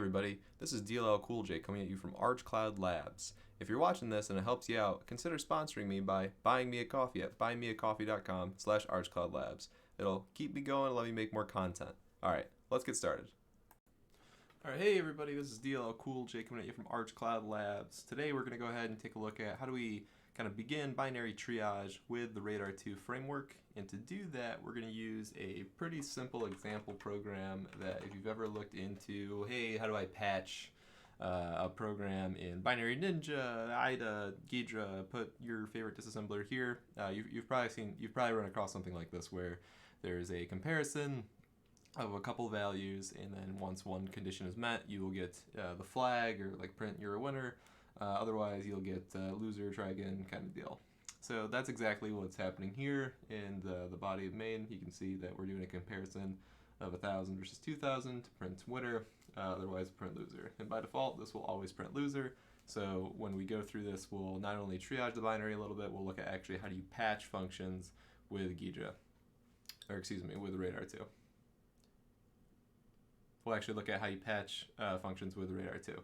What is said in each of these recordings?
everybody, this is DLL Cool J coming at you from ArchCloud Labs. If you're watching this and it helps you out, consider sponsoring me by buying me a coffee at buymeacoffee.com/ArchCloudLabs. It'll keep me going and let me make more content. Alright, let's get started. Alright, hey everybody, this is DLL Cool J coming at you from ArchCloud Labs. Today we're going to go ahead and take a look at how do we kind of begin binary triage with the Radare2 framework. And to do that, we're going to use a pretty simple example program that if you've ever looked into, hey, how do I patch a program in Binary Ninja, IDA, Ghidra, put your favorite disassembler here. You've probably run across something like this where there's a comparison of a couple values, and then once one condition is met, you will get the flag or like print you're a winner. Otherwise, you'll get loser, try again kind of deal. So that's exactly what's happening here in the body of main. You can see that we're doing a comparison of 1,000 versus 2,000 to print winner, otherwise print loser. And by default, this will always print loser. So when we go through this, we'll not only triage the binary a little bit, we'll look at actually how do you patch functions with Ghidra, or excuse me, with Radare2. We'll actually look at how you patch functions with Radare2.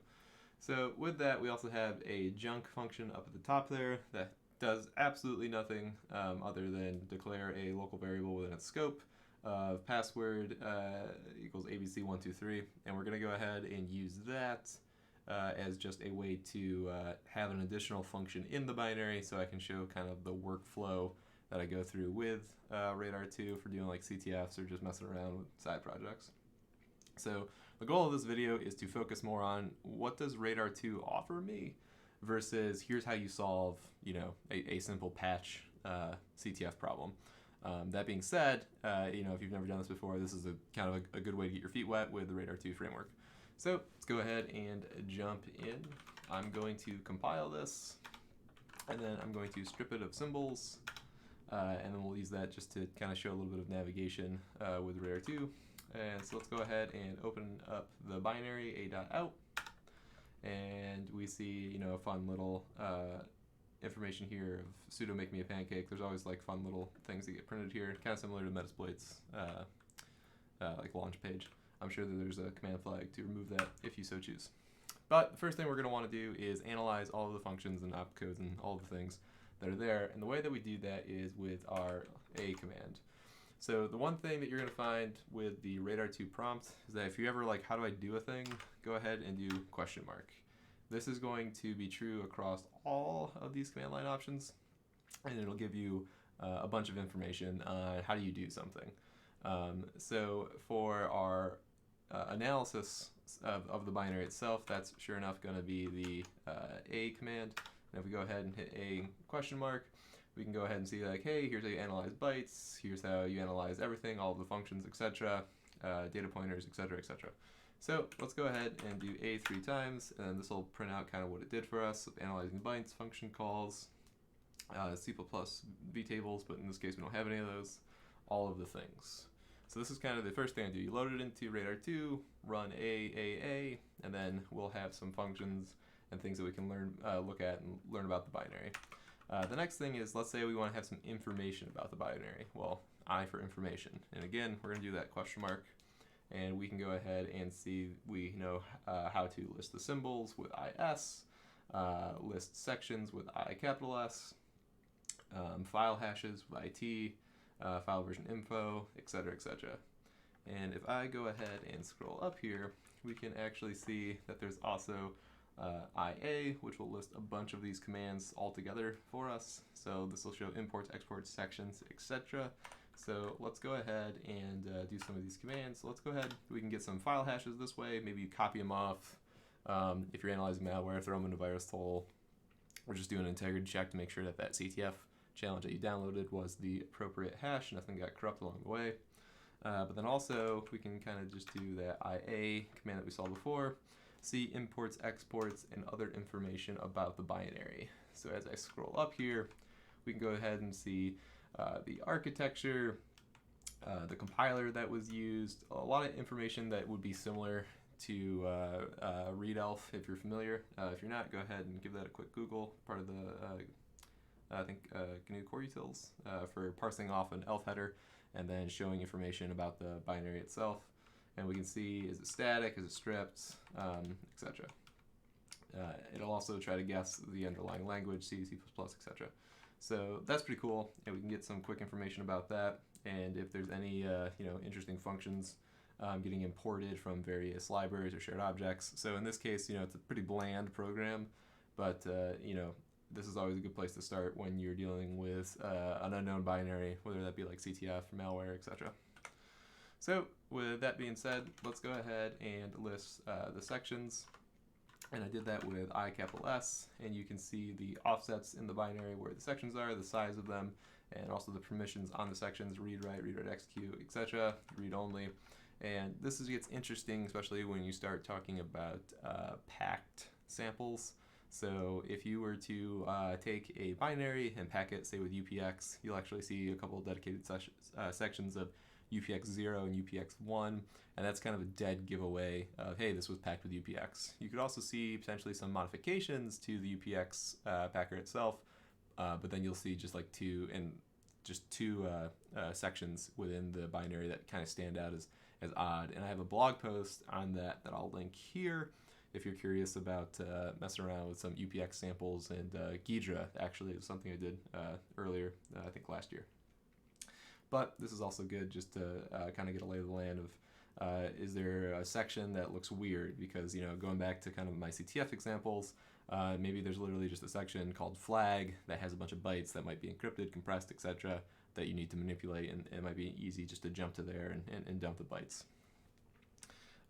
So with that, we also have a junk function up at the top there that does absolutely nothing other than declare a local variable within its scope of password equals abc123, and we're going to go ahead and use that as just a way to have an additional function in the binary, so I can show kind of the workflow that I go through with Radare2 for doing like CTFs or just messing around with side projects. So the goal of this video is to focus more on what does Radare2 offer me versus here's how you solve, a simple patch CTF problem. That being said, if you've never done this before, this is kind of a good way to get your feet wet with the Radare2 framework. So let's go ahead and jump in. I'm going to compile this, and then I'm going to strip it of symbols, and then we'll use that just to kind of show a little bit of navigation with Radare2. And so let's go ahead and open up the binary a.out, and we see a fun little information here of sudo make me a pancake. There's always like fun little things that get printed here, kind of similar to Metasploit's like launch page. I'm sure that there's a command flag to remove that if you so choose. But the first thing we're going to want to do is analyze all of the functions and opcodes and all the things that are there, and the way that we do that is with our a command. So the one thing that you're going to find with the Radare2 prompt is that if you ever like, how do I do a thing, go ahead and do question mark. This is going to be true across all of these command line options, and it'll give you a bunch of information on how do you do something. So for our analysis of the binary itself, that's sure enough going to be the a command. And if we go ahead and hit a question mark, we can go ahead and see like, hey, here's how you analyze bytes, here's how you analyze everything, all of the functions, etc., data pointers, etc., etc. So let's go ahead and do a 3 times, and then this will print out kind of what it did for us, analyzing bytes, function calls, C++ vtables, but in this case we don't have any of those, all of the things. So this is kind of the first thing I do. You load it into Radare2, run a, and then we'll have some functions and things that we can look at and learn about the binary. The next thing is, let's say we want to have some information about the binary. Well, I for information. And again, we're going to do that question mark. And we can go ahead and see we know how to list the symbols with IS, list sections with I capital S, file hashes with IT, file version info, etc., etc. And if I go ahead and scroll up here, we can actually see that there's also IA, which will list a bunch of these commands all together for us. So this will show imports, exports, sections, etc. So let's go ahead and do some of these commands. So let's go ahead, we can get some file hashes this way. Maybe you copy them off. If you're analyzing malware, throw them into VirusToll. We're just doing an integrity check to make sure that that CTF challenge that you downloaded was the appropriate hash, nothing got corrupt along the way. But then also we can kind of just do that IA command that we saw before. See imports, exports, and other information about the binary. So as I scroll up here, we can go ahead and see the architecture, the compiler that was used, a lot of information that would be similar to readelf if you're familiar. If you're not, go ahead and give that a quick Google, part of the I think GNU core utils for parsing off an elf header and then showing information about the binary itself. and we can see, is it static, is it stripped, etc. It'll also try to guess the underlying language, C, C++, etc. So that's pretty cool, and we can get some quick information about that, and if there's any interesting functions getting imported from various libraries or shared objects. So in this case, it's a pretty bland program, but this is always a good place to start when you're dealing with an unknown binary, whether that be like CTF, malware, etc. So with that being said, let's go ahead and list the sections. And I did that with I_S, and you can see the offsets in the binary where the sections are, the size of them, and also the permissions on the sections, read, write, execute, etc., read only. And this gets interesting, especially when you start talking about packed samples. So if you were to take a binary and pack it, say with UPX, you'll actually see a couple of dedicated sections of UPX0 and UPX1, and that's kind of a dead giveaway of, hey, this was packed with UPX. You could also see potentially some modifications to the UPX packer itself, but then you'll see just two sections within the binary that kind of stand out as odd. And I have a blog post on that I'll link here if you're curious about messing around with some UPX samples, and Ghidra actually is something I did earlier, I think last year. But this is also good just to kind of get a lay of the land of, is there a section that looks weird? Because, going back to kind of my CTF examples, maybe there's literally just a section called flag that has a bunch of bytes that might be encrypted, compressed, etc., that you need to manipulate, and it might be easy just to jump to there and dump the bytes.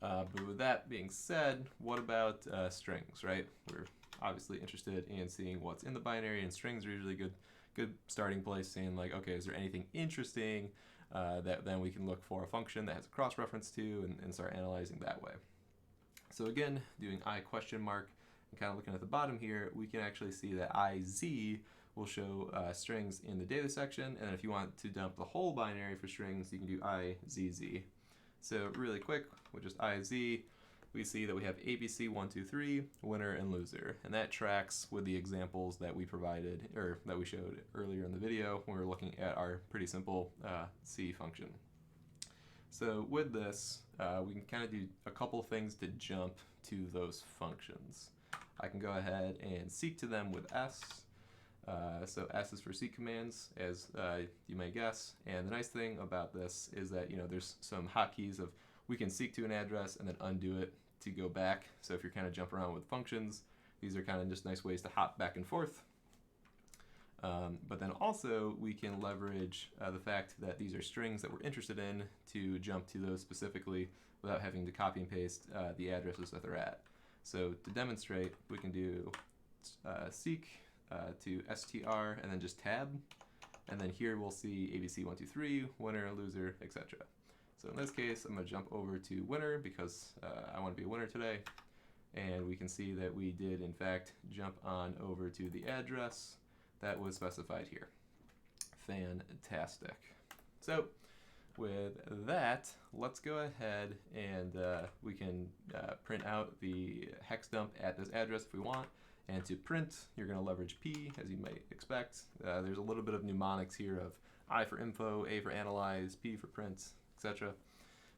But with that being said, what about strings, right? We're obviously interested in seeing what's in the binary, and strings are usually good starting place, saying like, okay, is there anything interesting that then we can look for a function that has a cross-reference to and start analyzing that way. So again, doing I question mark and kind of looking at the bottom here, we can actually see that IZ will show strings in the data section, and if you want to dump the whole binary for strings, you can do IZZ. So really quick, with just IZ, we see that we have ABC 1, 2, 3, winner and loser, and that tracks with the examples that we provided, or that we showed earlier in the video when we were looking at our pretty simple C function. So with this, we can kind of do a couple things to jump to those functions. I can go ahead and seek to them with S. So S is for seek commands, as you may guess. And the nice thing about this is that there's some hotkeys of, we can seek to an address and then undo it to go back. So if you're kind of jumping around with functions, these are kind of just nice ways to hop back and forth. But then also we can leverage the fact that these are strings that we're interested in to jump to those specifically without having to copy and paste the addresses that they're at. So to demonstrate, we can do seek to str and then just tab. And then here we'll see ABC 1, 2, 3, winner, loser, etc. So in this case, I'm going to jump over to winner because I want to be a winner today. And we can see that we did, in fact, jump on over to the address that was specified here. Fantastic. So with that, let's go ahead and we can print out the hex dump at this address if we want. And to print, you're going to leverage P, as you might expect. There's a little bit of mnemonics here of I for info, A for analyze, P for print, etc.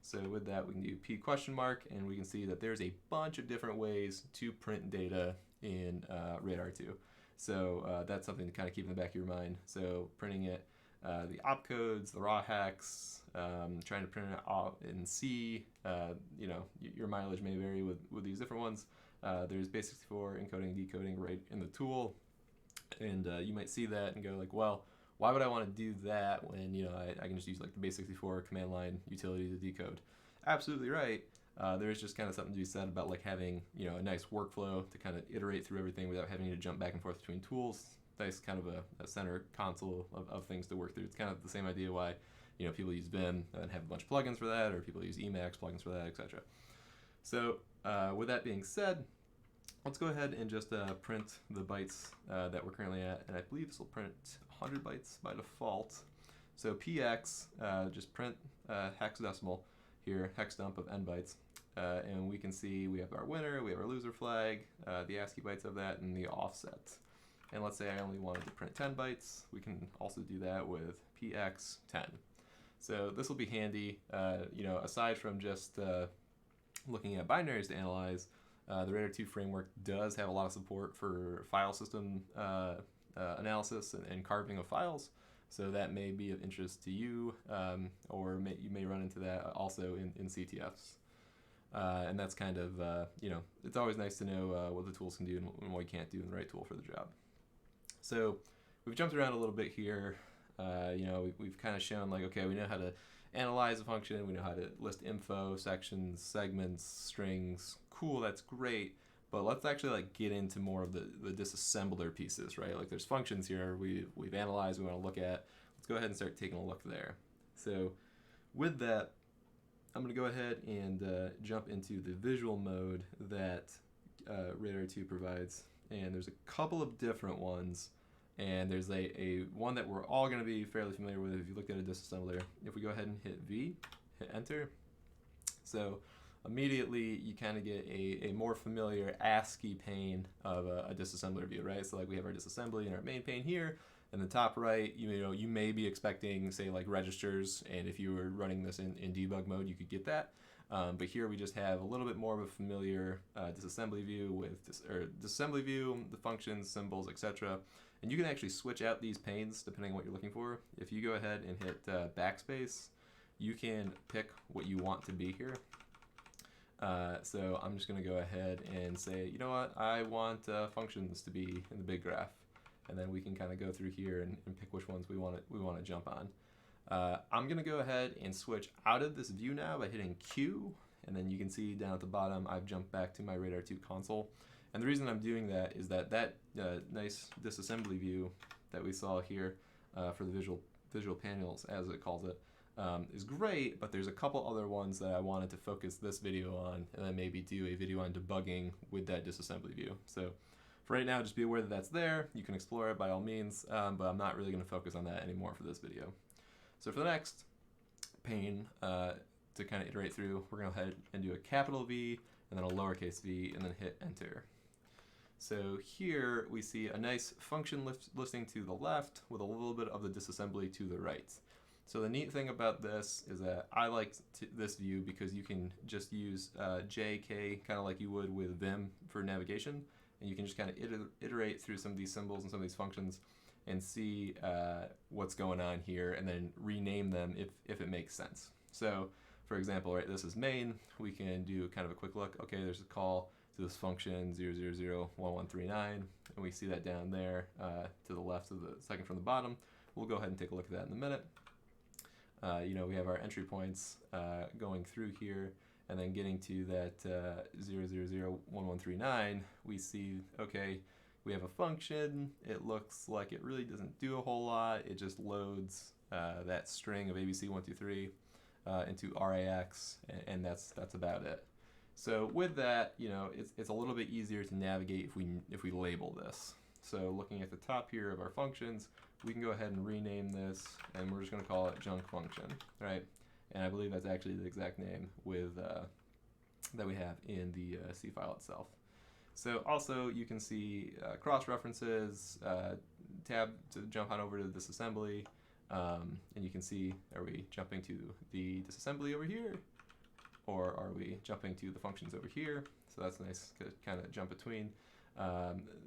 So with that, we can do P question mark, and we can see that there's a bunch of different ways to print data in Radare2. So that's something to kind of keep in the back of your mind. So printing it, the opcodes, the raw hex, trying to print it out in C, your mileage may vary with these different ones. There's base64 encoding and decoding right in the tool, and you might see that and go like, well, why would I want to do that when I can just use like the base64 command line utility to decode? Absolutely right. There's just kind of something to be said about like having a nice workflow to kind of iterate through everything without having to jump back and forth between tools. Nice kind of a center console of things to work through. It's kind of the same idea why people use Vim and have a bunch of plugins for that, or people use Emacs plugins for that, etc. So with that being said, let's go ahead and just print the bytes that we're currently at, and I believe this will print 100 bytes by default. So px, just print hexadecimal here, hex dump of n bytes, and we can see we have our winner, we have our loser flag, the ASCII bytes of that, and the offset. And let's say I only wanted to print 10 bytes, we can also do that with px 10. So this will be handy, aside from just looking at binaries to analyze. The Radare2 framework does have a lot of support for file system analysis and carving of files. So that may be of interest to you, or you may run into that also in CTFs. And that's kind of, it's always nice to know what the tools can do and what you can't do in the right tool for the job. So we've jumped around a little bit here. We've kind of shown like, okay, we know how to analyze a function, we know how to list info, sections, segments, strings. Cool, that's great. But let's actually like get into more of the disassembler pieces, right? Like there's functions here we've analyzed, we want to look at. Let's go ahead and start taking a look there. So with that, I'm going to go ahead and jump into the visual mode that Radare2 provides. And there's a couple of different ones. And there's a one that we're all going to be fairly familiar with if you look at a disassembler. If we go ahead and hit V, hit enter. So immediately you kind of get a more familiar ASCII pane of a disassembler view, right? So like we have our disassembly and our main pane here. In the top right, you may be expecting, say, like registers, and if you were running this in debug mode, you could get that. But here we just have a little bit more of a familiar disassembly view with disassembly view, the functions, symbols, etc. And you can actually switch out these panes depending on what you're looking for. If you go ahead and hit backspace, you can pick what you want to be here. So I'm just going to go ahead and say, you know what, I want functions to be in the big graph. And then we can kind of go through here and pick which ones we want to jump on. I'm going to go ahead and switch out of this view now by hitting Q. And then you can see down at the bottom, I've jumped back to my Radare2 console. And the reason I'm doing that is that nice disassembly view that we saw here for the visual panels, as it calls it, is great, but there's a couple other ones that I wanted to focus this video on, and then maybe do a video on debugging with that disassembly view. So for right now, just be aware that that's there. You can explore it by all means, but I'm not really going to focus on that anymore for this video. So for the next pane to kind of iterate through, we're going to go ahead and do a capital V and then a lowercase v, and then hit enter. So here we see a nice function listing to the left with a little bit of the disassembly to the right. So the neat thing about this is that I like this view because you can just use JK kind of like you would with Vim for navigation, and you can just kind of iterate through some of these symbols and some of these functions and see what's going on here, and then rename them if it makes sense. So for example, right, this is main. We can do kind of a quick look. Okay, there's a call to this function 0001139, and we see that down there to the left of the second from the bottom. We'll go ahead and take a look at that in a minute. We have our entry points going through here, and then getting to that 0001139, we see, okay, we have a function. It looks like it really doesn't do a whole lot. It just loads that string of ABC123 into RAX, and that's about it. So with that, it's a little bit easier to navigate if we label this. So looking at the top here of our functions, we can go ahead and rename this, and we're just going to call it junk function, right? And I believe that's actually the exact name with that we have in the C file itself. So also you can see cross references, tab to jump on over to this assembly, and you can see, are we jumping to the disassembly over here, or are we jumping to the functions over here? So that's nice to kind of jump between.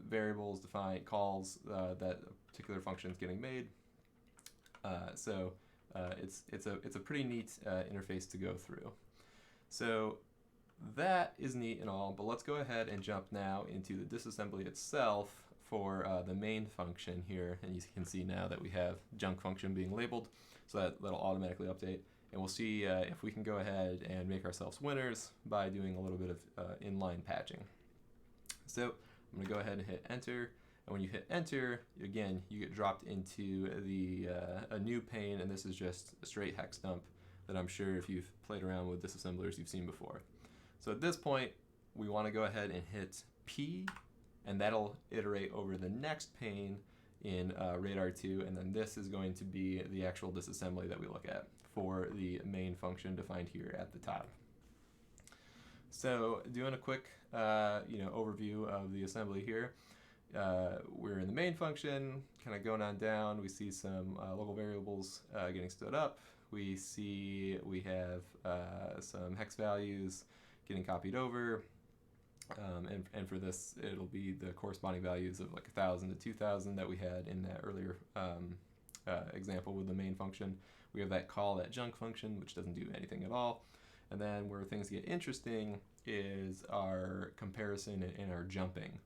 Variables define calls that a particular function is getting made. It's a pretty neat interface to go through. So that is neat and all, but let's go ahead and jump now into the disassembly itself for the main function here, and you can see now that we have junk function being labeled, so that'll automatically update. And we'll see if we can go ahead and make ourselves winners by doing a little bit of inline patching. So I'm going to go ahead and hit enter, and when you hit enter, again, you get dropped into a new pane, and this is just a straight hex dump that I'm sure if you've played around with disassemblers you've seen before. So at this point, we want to go ahead and hit P, and that'll iterate over the next pane in Radare2, and then this is going to be the actual disassembly that we look at for the main function defined here at the top. So doing a quick overview of the assembly here, we're in the main function, kind of going on down. We see some local variables getting stood up. we see we have some hex values getting copied over. And for this, it'll be the corresponding values of like 1,000 to 2,000 that we had in that earlier example with the main function. We have that call, that junk function, which doesn't do anything at all. And then where things get interesting is our comparison and our jumping.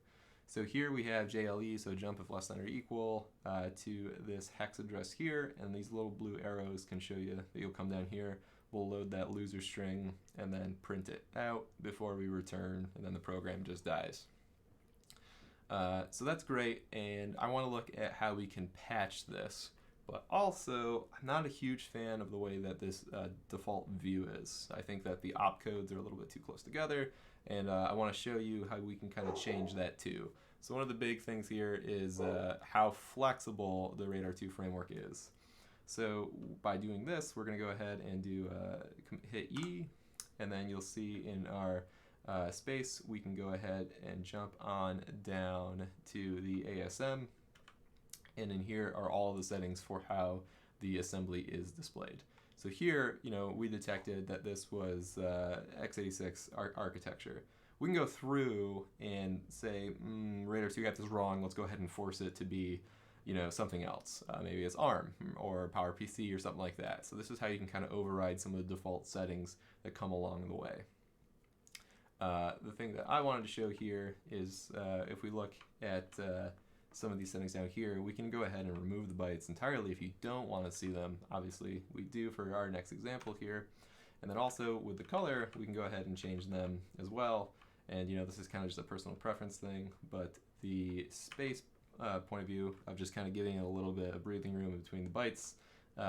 So here we have JLE, so jump if less than or equal to this hex address here, and these little blue arrows can show you that you'll come down here. We'll load that loser string and then print it out before we return, and then the program just dies. So that's great, and I want to look at how we can patch this. But also, I'm not a huge fan of the way that this default view is. I think that the opcodes are a little bit too close together, and I want to show you how we can kind of change that too. So one of the big things here is how flexible the Radare2 framework is. So by doing this, we're going to go ahead and do hit E, and then you'll see in our space, we can go ahead and jump on down to the ASM. And in here are all of the settings for how the assembly is displayed. So here, we detected that this was x86 architecture. We can go through and say, Radare2 got this wrong. Let's go ahead and force it to be, something else. Maybe it's ARM or PowerPC or something like that. So this is how you can kind of override some of the default settings that come along the way. The thing that I wanted to show here is if we look at some of these settings down here, we can go ahead and remove the bytes entirely if you don't want to see them. Obviously, we do for our next example here. And then also with the color, we can go ahead and change them as well. And this is kind of just a personal preference thing, but the space point of view of just kind of giving it a little bit of breathing room in between the bytes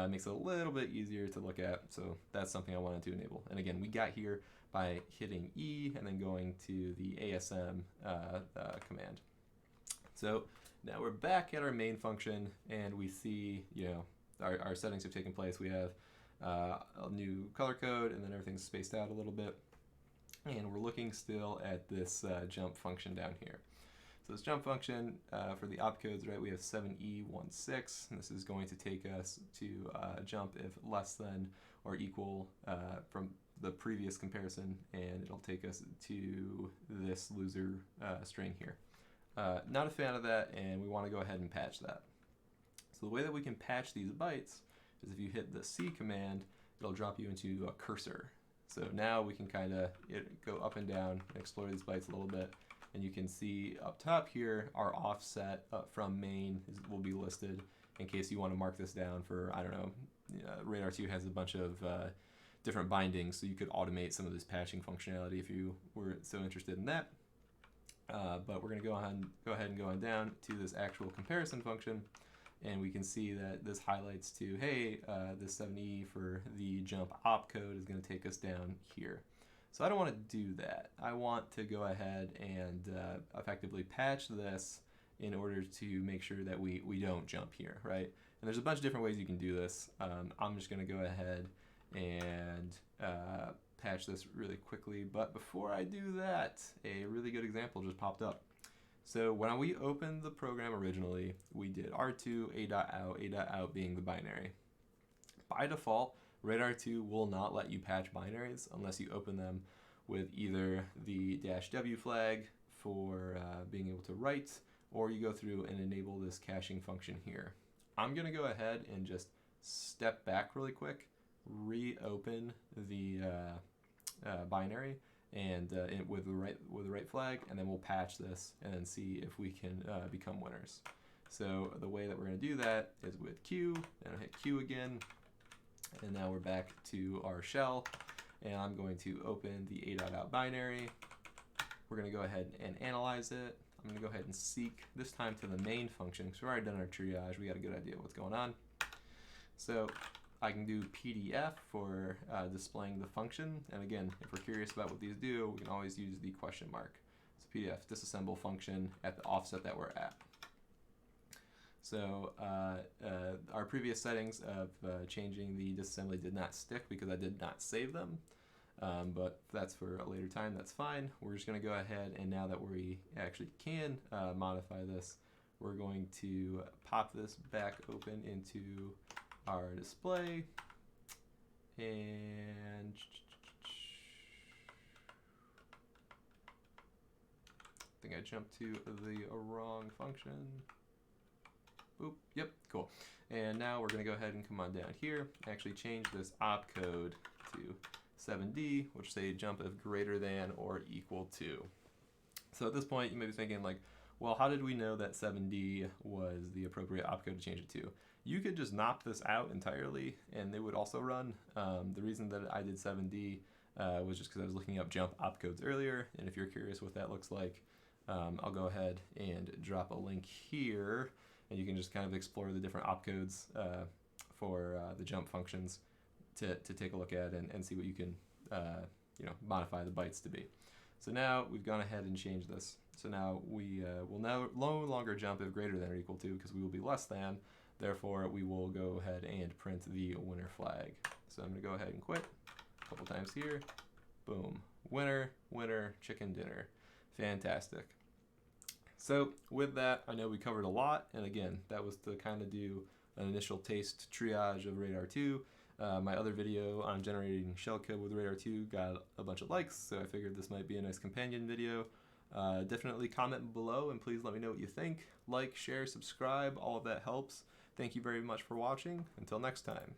makes it a little bit easier to look at. So that's something I wanted to enable. And again, we got here by hitting E and then going to the ASM command. So now we're back at our main function, and we see, our settings have taken place. We have a new color code, and then everything's spaced out a little bit. And we're looking still at this jump function down here. So this jump function for the opcodes, right, we have 7E16. And this is going to take us to jump if less than or equal from the previous comparison, and it'll take us to this loser string here. Not a fan of that, and we want to go ahead and patch that. So the way that we can patch these bytes is if you hit the C command, it'll drop you into a cursor. So now we can kind of go up and down and explore these bytes a little bit, and you can see up top here our offset from main will be listed in case you want to mark this down for, I don't know, Radare2 has a bunch of different bindings, so you could automate some of this patching functionality if you were so interested in that. But we're going to go ahead and go on down to this actual comparison function, and we can see that this highlights to, hey, this 7E for the jump opcode is going to take us down here. So I don't want to do that. I want to go ahead and effectively patch this in order to make sure that we don't jump here, right? And there's a bunch of different ways you can do this. I'm just going to go ahead and patch this really quickly, but before I do that, a really good example just popped up. So when we opened the program originally, we did R2 a.out being the binary. By default, Radare2 will not let you patch binaries unless you open them with either the -w flag for being able to write, or you go through and enable this caching function here. I'm going to go ahead and just step back really quick, reopen the binary and with the right flag, and then we'll patch this and then see if we can become winners. So the way that we're going to do that is with Q, and I'll hit Q again, and now we're back to our shell, and I'm going to open the a.out binary. We're going to go ahead and analyze it. I'm going to go ahead and seek, this time to the main function, because we've already done our triage. We got a good idea of what's going on. So I can do PDF for displaying the function, and again, if we're curious about what these do, we can always use the question mark. So PDF, disassemble function at the offset that we're at. So our previous settings of changing the disassembly did not stick because I did not save them, but that's for a later time, that's fine. We're just going to go ahead, and now that we actually can modify this, we're going to pop this back open into our display, And I think I jumped to the wrong function. Oop, yep, cool. And now we're going to go ahead and come on down here, actually change this opcode to 7D, which say jump if greater than or equal to. So at this point, you may be thinking like, well, how did we know that 7D was the appropriate opcode to change it to? You could just knock this out entirely and they would also run. The reason that I did 7D was just because I was looking up jump opcodes earlier, and if you're curious what that looks like, I'll go ahead and drop a link here, and you can just kind of explore the different opcodes for the jump functions to take a look at and see what you can modify the bytes to be. So now we've gone ahead and changed this. So now we will now no longer jump if greater than or equal to, because we will be less than. Therefore, we will go ahead and print the winner flag. So I'm going to go ahead and quit a couple times here. Boom. Winner, winner, chicken dinner. Fantastic. So with that, I know we covered a lot. And again, that was to kind of do an initial taste triage of Radare2. My other video on generating shellcode with Radare2 got a bunch of likes, so I figured this might be a nice companion video. Definitely comment below and please let me know what you think. Like, share, subscribe, all of that helps. Thank you very much for watching. Until next time.